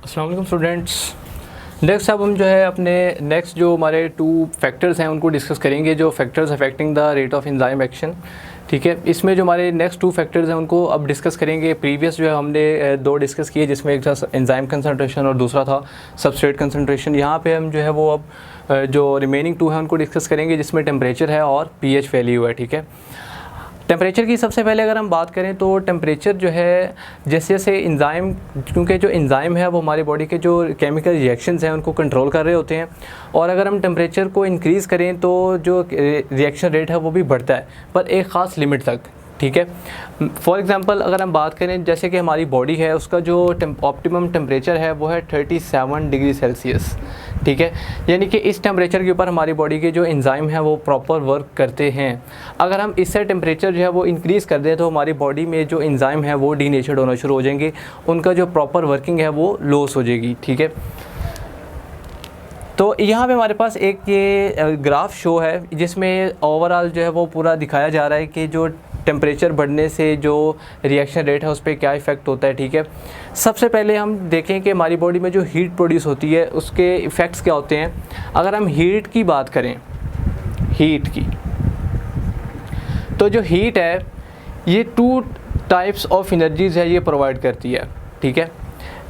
अस्सलाम वालेकुम students. Next अब हम जो है अपने नेक्स्ट जो हमारे टू फैक्टर्स हैं उनको डिस्कस करेंगे, जो factors affecting the rate of enzyme action. ठीक है, इसमें जो हमारे नेक्स्ट टू फैक्टर्स हैं उनको अब डिस्कस करेंगे। प्रीवियस जो है हमने दो डिस्कस किए, जिसमें एक था एंजाइम कंसंट्रेशन और दूसरा था सबस्ट्रेट कंसंट्रेशन। यहाँ पे हम जो है वो अब जो रिमेनिंग टू हैं उनको डिस्कस करेंगे, जिसमें टेम्परेचर है और पीएच वैल्यू है। ठीक है, टेम्परेचर की सबसे पहले अगर हम बात करें तो टेम्परेचर जो है जैसे जैसे एंजाइम, क्योंकि जो एंजाइम है वो हमारी बॉडी के जो केमिकल रिएक्शंस हैं उनको कंट्रोल कर रहे होते हैं, और अगर हम टेम्परेचर को इंक्रीज़ करें तो जो रिएक्शन रेट है वो भी बढ़ता है, पर एक ख़ास लिमिट तक। ठीक है, फॉर एग्ज़ाम्पल अगर हम बात करें जैसे कि हमारी बॉडी है उसका जो ऑप्टिमम टेम्परेचर है वो है 37 डिग्री सेल्सियस। ठीक है, यानी कि इस टेम्परेचर के ऊपर हमारी बॉडी के जो एंजाइम है वो प्रॉपर वर्क करते हैं। अगर हम इससे टेम्परेचर जो है वो इंक्रीज़ कर दें तो हमारी बॉडी में जो एंजाइम है वो डीनेचर्ड होना शुरू हो जाएंगे, उनका जो प्रॉपर वर्किंग है वो लॉस हो जाएगी। ठीक है, तो यहाँ पे हमारे पास एक ये ग्राफ शो है जिसमें ओवरऑल जो है वो पूरा दिखाया जा रहा है कि जो टेम्परेचर बढ़ने से जो रिएक्शन रेट है उस पर क्या इफ़ेक्ट होता है। ठीक है, सबसे पहले हम देखें कि हमारी बॉडी में जो हीट प्रोड्यूस होती है उसके इफ़ेक्ट्स क्या होते हैं। अगर हम हीट की बात करें, हीट की, तो जो हीट है ये टू टाइप्स ऑफ एनर्जीज़ है ये प्रोवाइड करती है। ठीक है,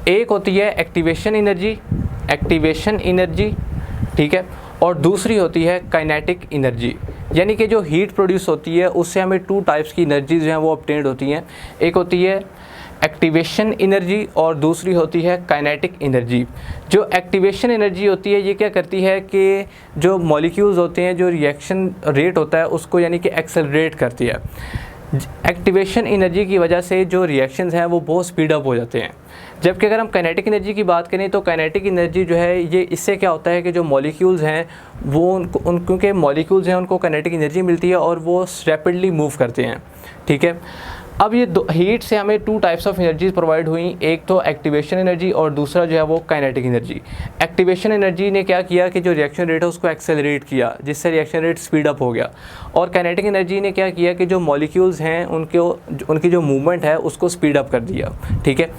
एक होती है एक्टिवेशन एनर्जी, ठीक है, और दूसरी होती है काइनेटिक एनर्जी। यानी कि जो हीट प्रोड्यूस होती है उससे हमें टू टाइप्स की एनर्जीज जो हैं वो ऑब्टेन्ड होती हैं। एक होती है एक्टिवेशन एनर्जी और दूसरी होती है काइनेटिक एनर्जी। जो एक्टिवेशन एनर्जी होती है ये क्या करती है कि जो मॉलिक्यूल्स होते हैं, जो रिएक्शन रेट होता है उसको यानी कि एक्सेलरेट करती है। एक्टिवेशन एनर्जी की वजह से जो रिएक्शंस हैं वो बहुत स्पीड अप हो जाते हैं। जबकि अगर हम काइनेटिक एनर्जी की बात करें तो काइनेटिक एनर्जी जो है ये इससे क्या होता है कि जो मॉलिक्यूल्स हैं वो क्योंकि मॉलिक्यूल्स हैं उनको काइनेटिक एनर्जी मिलती है और वो रैपिडली मूव करते हैं। ठीक है, अब ये हीट से हमें two types of energies provide हुई, एक तो एक्टिवेशन एनर्जी और दूसरा जो है वो काइनेटिक एनर्जी। एक्टिवेशन एनर्जी ने क्या किया कि जो रिएक्शन रेट है उसको एक्सेलरेट किया, जिससे रिएक्शन रेट स्पीड अप हो गया, और काइनेटिक एनर्जी ने क्या किया कि जो मॉलिक्यूल्स हैं उनकी जो मूवमेंट है उसको स्पीड अप कर दिया। ठीक है,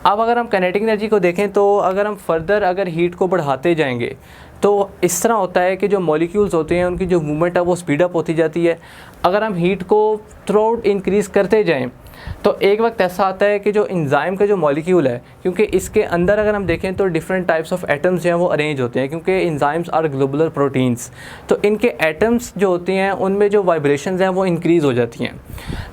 अब अगर हम काइनेटिक एनर्जी को देखें तो अगर हम फर्दर अगर हीट को बढ़ाते जाएंगे तो इस तरह होता है कि जो मॉलिक्यूल्स होते हैं उनकी जो मूवमेंट है वो स्पीड अप होती जाती है। अगर हम हीट को थ्रू आउट इंक्रीज़ करते जाएं तो एक वक्त ऐसा आता है कि जो एंजाइम का जो मॉलिक्यूल है, क्योंकि इसके अंदर अगर हम देखें तो डिफरेंट टाइप्स ऑफ एटम्स जो हैं वो अरेंज होते हैं, क्योंकि एंजाइम्स आर ग्लोबुलर प्रोटीन्स, तो इनके एटम्स जो होती हैं उनमें जो वाइब्रेशंस हैं वो इंक्रीज़ हो जाती हैं।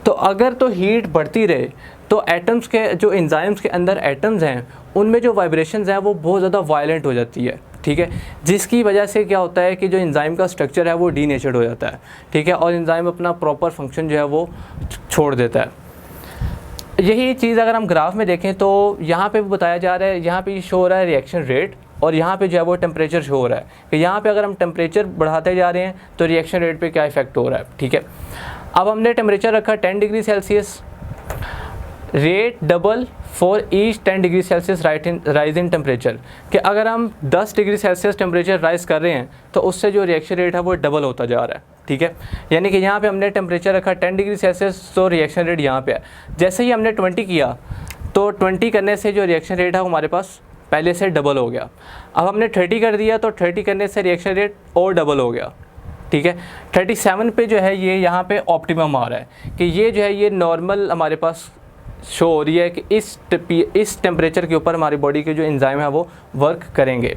तो अगर तो हीट बढ़ती रहे तो एटम्स के जो एंजाइम्स के अंदर एटम्स हैं उनमें जो वाइब्रेशंस हैं वो बहुत ज़्यादा वायलेंट हो जाती है। ठीक है, जिसकी वजह से क्या होता है कि जो एंजाइम का स्ट्रक्चर है वो डीनेचर्ड हो जाता है। ठीक है, और एंजाइम अपना प्रॉपर फंक्शन जो है वो छोड़ देता है। यही चीज़ अगर हम ग्राफ में देखें तो यहाँ पे बताया जा रहा है, यहाँ पे शो हो रहा है रिएक्शन रेट और यहाँ पे जो है वो टेम्परेचर शो हो रहा है कि यहाँ पे अगर हम टेम्परेचर बढ़ाते जा रहे हैं तो रिएक्शन रेट पे क्या इफेक्ट हो रहा है। ठीक है, अब हमने टेम्परेचर रखा 10 degree Celsius, rate double for each 10 degree Celsius rise in temperature, कि अगर हम 10 डिग्री सेल्सियस टेम्परेचर राइज कर रहे हैं तो उससे जो रिएक्शन रेट है वो डबल होता जा रहा है। ठीक है, यानी कि यहाँ पे हमने टेम्परेचर रखा 10 डिग्री सेल्सियस तो रिएक्शन रेट यहाँ पे है। जैसे ही हमने 20 किया तो 20 करने से जो रिएक्शन रेट है वो हमारे पास पहले से डबल हो गया। अब हमने 30 कर दिया तो 30 करने से रिएक्शन रेट और डबल हो गया। ठीक है, 37 पे जो है ये यहाँ पे ऑप्टिमम आ रहा है कि ये जो है ये नॉर्मल हमारे पास शो हो रही है कि इस टेम्परेचर के ऊपर हमारी बॉडी के जो एंजाइम है वो वर्क करेंगे।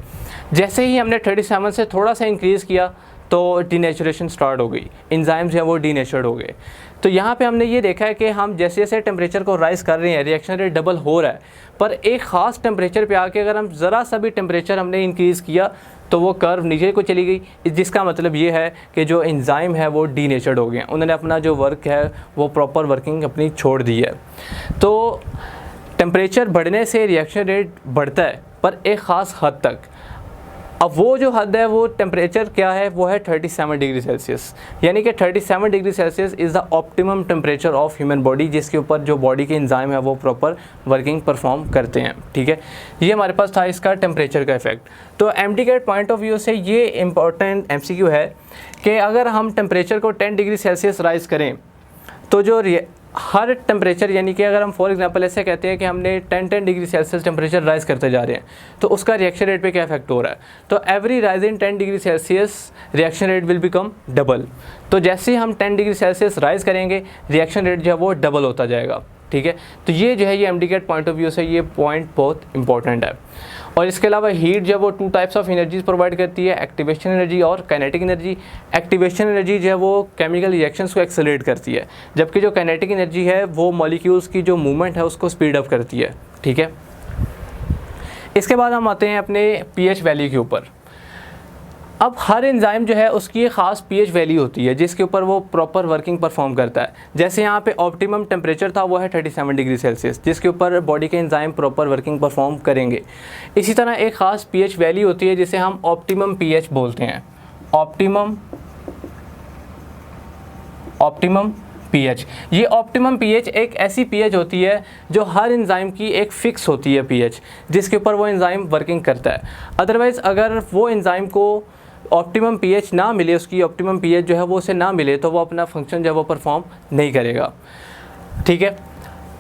जैसे ही हमने 37 से थोड़ा सा इंक्रीज़ किया तो डीनेचुरेशन स्टार्ट हो गई, एंजाइम्स हैं वो डीनेचर्ड हो गए। तो यहाँ पे हमने ये देखा है कि हम जैसे जैसे टेम्परेचर को राइज़ कर रहे हैं रिएक्शन रेट डबल हो रहा है, पर एक ख़ास टेम्परेचर पे आके अगर हम ज़रा सा भी टेम्परेचर हमने इंक्रीज़ किया तो वो कर्व नीचे को चली गई, जिसका मतलब ये है कि जो एंजाइम है वो डीनेचर्ड हो गए, उन्होंने अपना जो वर्क है वो प्रॉपर वर्किंग अपनी छोड़ दी है। तो टेम्परेचर बढ़ने से रिएक्शन रेट बढ़ता है पर एक ख़ास हद तक। अब वो जो हद है वो टेम्परेचर क्या है, वो है 37 डिग्री सेल्सियस, यानी कि 37 degree Celsius is the optimum temperature of human body, जिसके ऊपर जो बॉडी के एंजाइम है वो प्रॉपर वर्किंग परफॉर्म करते हैं। ठीक है, ये हमारे पास था इसका टेम्परेचर का इफेक्ट। तो एमडीकेट पॉइंट ऑफ व्यू से ये इंपॉर्टेंट एमसीक्यू है कि अगर हम टेम्परेचर को 10 डिग्री सेल्सियस राइज़ करें तो जो हर टेम्परेचर, यानी कि अगर हम फॉर एग्जांपल ऐसे कहते हैं कि हमने 10 डिग्री सेल्सियस टेम्परेचर राइज़ करते जा रहे हैं, तो उसका रिएक्शन रेट पे क्या इफेक्ट हो रहा है, तो every rise in 10 degree Celsius reaction rate will become double. तो जैसे ही हम 10 डिग्री सेल्सियस राइज़ करेंगे, रिएक्शन रेट जो है वो डबल होता जाएगा, ठीक है। तो ये जो है ये MDCAT पॉइंट ऑफ व्यू से ये पॉइंट बहुत इंपॉर्टेंट है। और इसके अलावा हीट जो है वो 2 टाइप्स ऑफ एनर्जीज प्रोवाइड करती है, एक्टिवेशन एनर्जी और काइनेटिक एनर्जी। एक्टिवेशन एनर्जी जो है वो केमिकल रिएक्शंस को एक्सेलरेट करती है, जबकि जो काइनेटिक एनर्जी है वो मॉलिक्यूल्स की जो मूवमेंट है उसको स्पीड अप करती है, ठीक है। इसके बाद हम आते हैं अपने pH वैल्यू के ऊपर। अब हर एंजाइम जो है उसकी एक ख़ास pH वैल्यू होती है जिसके ऊपर वो प्रॉपर वर्किंग परफॉर्म करता है। जैसे यहाँ पे ऑप्टिमम टेम्परेचर था वो है 37 डिग्री सेल्सियस, जिसके ऊपर बॉडी के एंजाइम प्रॉपर वर्किंग परफॉर्म करेंगे। इसी तरह एक ख़ास pH वैल्यू होती है जिसे हम ऑप्टिमम pH बोलते हैं, ऑप्टिमम pH। ये ऑप्टिमम pH एक ऐसी pH होती है जो हर एंजाइम की एक फ़िक्स होती है pH, जिसके ऊपर वो एंजाइम वर्किंग करता है। अदरवाइज़ अगर वो एंजाइम को ऑप्टिमम pH ना मिले, उसकी ऑप्टिमम pH जो है वो उसे ना मिले, तो वो अपना फंक्शन जो है वो परफॉर्म नहीं करेगा, ठीक है।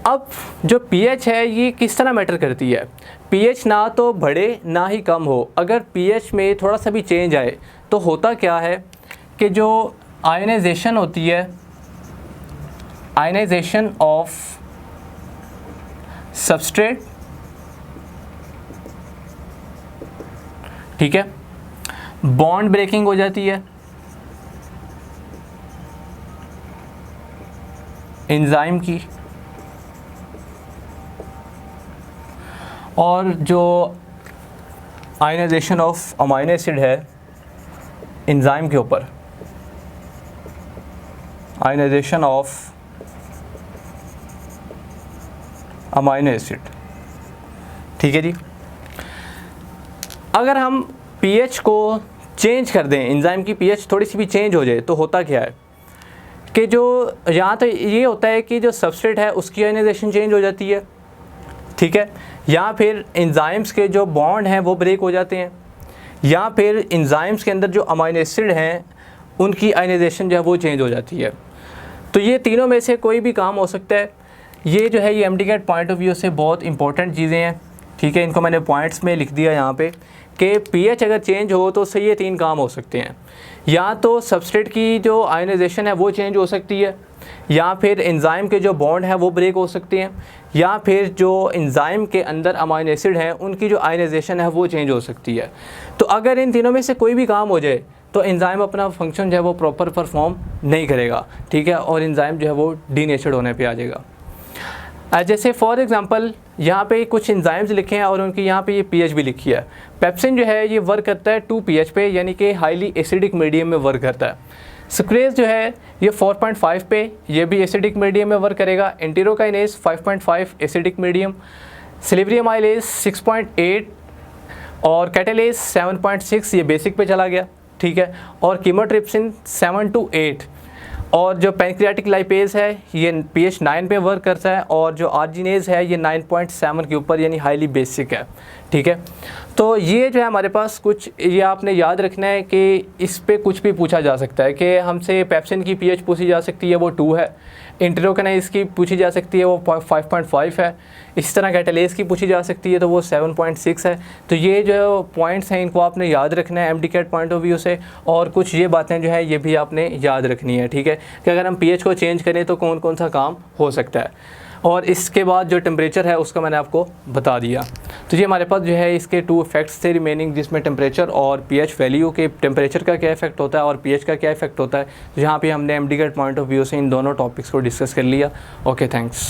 अब जो pH है ये किस तरह मैटर करती है, pH ना तो बढ़े ना ही कम हो। अगर pH में थोड़ा सा भी चेंज आए तो होता क्या है कि जो आयनाइजेशन होती है, आयनाइजेशन ऑफ सबस्ट्रेट, ठीक है, बॉन्ड ब्रेकिंग हो जाती है, एंजाइम की, और जो आयनाइजेशन ऑफ अमाइनो एसिड है एंजाइम के ऊपर, आयनाइजेशन ऑफ अमाइनो एसिड, ठीक है जी। अगर हम pH को चेंज कर दें, एंजाइम की pH थोड़ी सी भी चेंज हो जाए, तो होता क्या है कि जो यहाँ तो ये होता है कि जो सबस्ट्रेट है उसकी आयनाइजेशन चेंज हो जाती है, ठीक है, या फिर एंजाइम्स के जो बॉन्ड हैं वो ब्रेक हो जाते हैं, या फिर एंजाइम्स के अंदर जो अमाइनो एसिड हैं उनकी आयनाइजेशन जो है वो चेंज हो जाती है। तो ये तीनों में से कोई भी काम हो सकता है। ये जो है ये MDCAT पॉइंट ऑफ व्यू से बहुत इंपॉर्टेंट चीज़ें हैं, ठीक है। इनको मैंने पॉइंट्स में लिख दिया यहाँ पे कि pH अगर चेंज हो तो उससे ये 3 काम हो सकते हैं, या तो सबस्ट्रेट की जो आयनाइजेशन है वो चेंज हो सकती है, या फिर एंजाइम के जो बॉन्ड हैं वो ब्रेक हो सकते हैं, या फिर जो एंजाइम के अंदर अमाइनो एसिड हैं उनकी जो आयनाइजेशन है वो चेंज हो सकती है। तो अगर इन तीनों में से कोई भी काम हो जाए तो एंजाइम अपना फंक्शन जो है वो प्रॉपर परफॉर्म नहीं करेगा, ठीक है, और एंजाइम जो है वो डीनेचर्ड होने पे आ जाएगा। जैसे फॉर एग्जांपल यहाँ पे कुछ एंजाइम्स लिखे हैं और उनकी यहाँ पे ये pH भी लिखी है। पेप्सिन जो है ये वर्क करता है 2 pH पे, यानी कि हाईली एसिडिक मीडियम में वर्क करता है। सुक्रेज जो है ये 4.5 पे, ये भी एसिडिक मीडियम में वर्क करेगा। एंटीरोकाइनेज 5.5 एसिडिक मीडियम, सिलिब्रियम आइलेज 6.8 और कैटेलेज 7.6 ये बेसिक पे चला गया, ठीक है, और कीमोट्रिप्सिन 7 to 8, और जो पैंक्रियाटिक लाइपेज है ये pH 9 पे वर्क करता है, और जो आर्जिनेज है ये 9.7 के ऊपर यानी हाईली बेसिक है, ठीक है। तो ये जो है हमारे पास कुछ, ये आपने याद रखना है कि इस पे कुछ भी पूछा जा सकता है कि हमसे पेप्सिन की pH पूछी जा सकती है वो 2 है, एंटीरोकाइनेज की पूछी जा सकती है वो 5.5 है, इस तरह कैटेलेज की पूछी जा सकती है तो वो 7.6 है। तो ये जो पॉइंट्स हैं इनको आपने याद रखना है MDCAT पॉइंट ऑफ व्यू से, और कुछ ये बातें जो है ये भी आपने याद रखनी है, ठीक है, कि अगर हम pH को चेंज करें तो कौन कौन सा काम हो सकता है। और इसके बाद जो टेम्परेचर है उसका मैंने आपको बता दिया। तो ये हमारे पास जो है इसके 2 इफेक्ट्स थे रिमेनिंग, जिसमें टेम्परेचर और pH वैल्यू के, टेम्परेचर का क्या इफेक्ट होता है और pH का क्या इफेक्ट होता है। तो यहाँ पे हमने MDCAT पॉइंट ऑफ व्यू से इन दोनों टॉपिक्स को डिस्कस कर लिया। Okay, thanks.